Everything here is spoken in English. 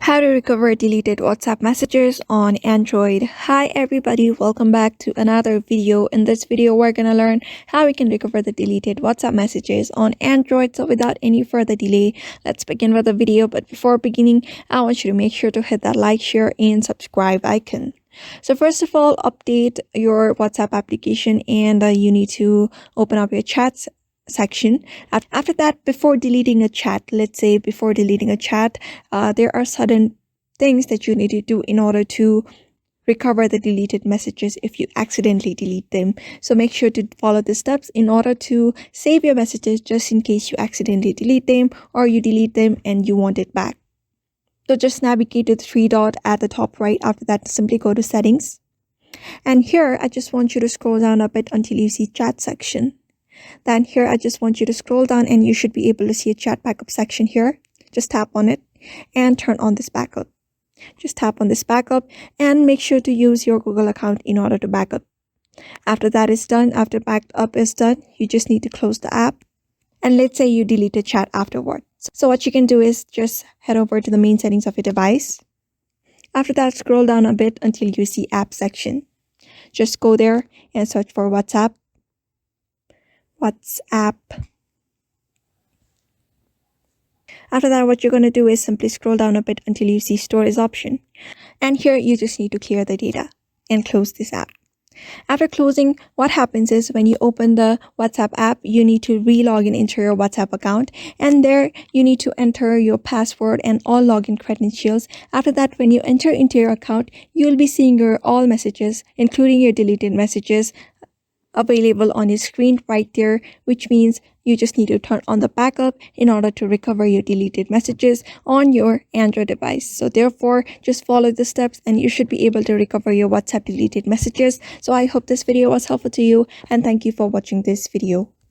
How to recover deleted WhatsApp messages on Android. Hi everybody, welcome back to another video. In this video, we're gonna learn how we can recover the deleted WhatsApp messages on Android. So without any further delay, let's begin with the video. But before beginning, I want you to make sure to hit that like, share, and subscribe icon. So first of all, update your WhatsApp application and you need to open up your chats section. After that, before deleting a chat, let's say before deleting a chat, there are certain things that you need to do in order to recover the deleted messages if you accidentally delete them. So make sure to follow the steps in order to save your messages just in case you accidentally delete them or you delete them and you want it back. So just navigate to the three dot at the top right. After that, simply go to settings. And here, I just want you to scroll down a bit until you see chat section. Then here, I just want you to scroll down and you should be able to see a chat backup section here. Just tap on it and turn on this backup. Just tap on this backup and make sure to use your Google account in order to backup. After that is done, after backup is done, you just need to close the app. And let's say you delete a chat afterward. So what you can do is just head over to the main settings of your device. After that, scroll down a bit until you see app section. Just go there and search for WhatsApp. After that, what you're going to do is simply scroll down a bit until you see storage option. And here you just need to clear the data and close this app. After closing, what happens is when you open the WhatsApp app, you need to re-log in into your WhatsApp account. And there you need to enter your password and all login credentials. After that, when you enter into your account, you'll be seeing your all messages, including your deleted messages, available on your screen right there, which means you just need to turn on the backup in order to recover your deleted messages on your Android device. So therefore, just follow the steps and you should be able to recover your WhatsApp deleted messages. So I hope this video was helpful to you and thank you for watching this video.